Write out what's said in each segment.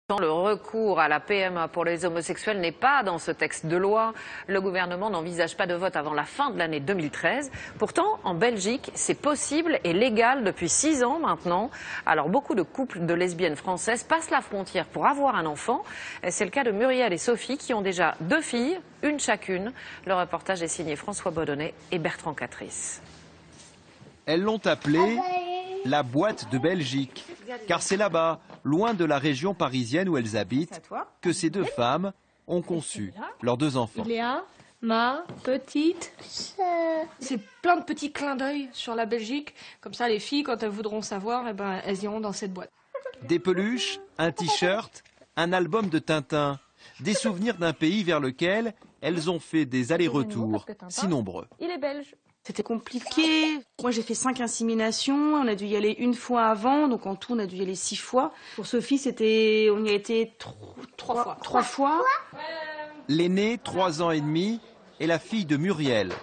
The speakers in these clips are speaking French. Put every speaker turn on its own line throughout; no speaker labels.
Le recours à la PMA pour les homosexuels n'est pas dans ce texte de loi. Le gouvernement n'envisage pas de vote avant la fin de l'année 2013. Pourtant, en Belgique, c'est possible et légal depuis 6 ans maintenant. Alors, beaucoup de couples de lesbiennes françaises passent la frontière pour avoir un enfant. C'est le cas de Muriel et Sophie qui ont déjà 2 filles, une chacune. Le reportage est signé François Baudonnet et Bertrand Catrice.
Elles l'ont appelée la boîte de Belgique, car c'est là-bas, loin de la région parisienne où elles habitent, que ces 2 femmes ont conçu leurs 2 enfants.
Léa, ma petite. C'est plein de petits clins d'œil sur la Belgique. Comme ça, les filles, quand elles voudront savoir, elles iront dans cette boîte.
Des peluches, un t-shirt, un album de Tintin. Des souvenirs d'un pays vers lequel elles ont fait des allers-retours, si nombreux.
Il est belge.
C'était compliqué. Moi, j'ai fait 5 inséminations. On a dû y aller 1 fois avant. Donc, en tout, on a dû y aller 6 fois. Pour Sophie, on y a été 3 fois.
L'aînée, 3 ans et demi, est la fille de Muriel.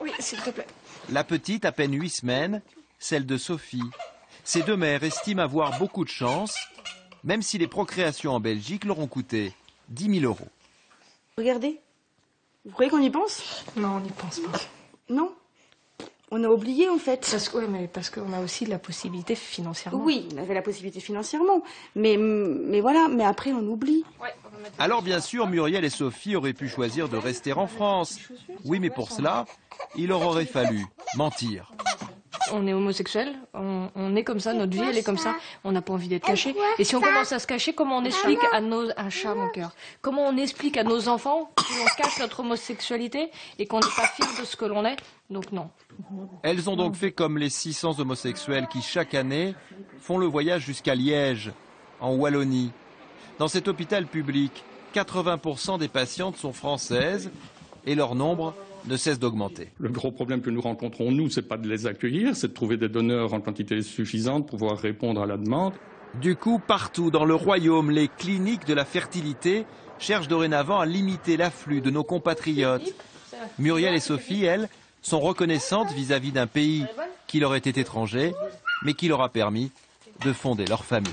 Oui, s'il te plaît.
La petite, à peine 8 semaines, celle de Sophie. Ces 2 mères estiment avoir beaucoup de chance, même si les procréations en Belgique leur ont coûté 10 000 €.
Regardez. Vous croyez qu'on y pense?
Non, on n'y pense pas.
Non. On a oublié, en fait.
Parce qu'on a aussi de la possibilité financièrement.
Oui, on avait la possibilité financièrement. Mais voilà, mais après, on oublie.
Alors, bien sûr, Muriel et Sophie auraient pu choisir de rester en France. Oui, mais pour cela, il leur aurait fallu mentir.
On est homosexuel, on est comme ça, notre vie elle est comme ça, on n'a pas envie d'être caché. Et si on commence à se cacher, comment on explique à un chat mon cœur, comment on explique à nos enfants qu'on cache notre homosexualité et qu'on n'est pas fiers de ce que l'on est? Donc non.
Elles ont donc fait comme les 600 homosexuels qui, chaque année, font le voyage jusqu'à Liège, en Wallonie. Dans cet hôpital public, 80% des patientes sont françaises et leur nombre ne cesse d'augmenter.
Le gros problème que nous rencontrons, nous, c'est pas de les accueillir, c'est de trouver des donneurs en quantité suffisante pour pouvoir répondre à la demande.
Du coup, partout dans le royaume, les cliniques de la fertilité cherchent dorénavant à limiter l'afflux de nos compatriotes. Muriel et Sophie, elles, sont reconnaissantes vis-à-vis d'un pays qui leur était étranger, mais qui leur a permis de fonder leur famille.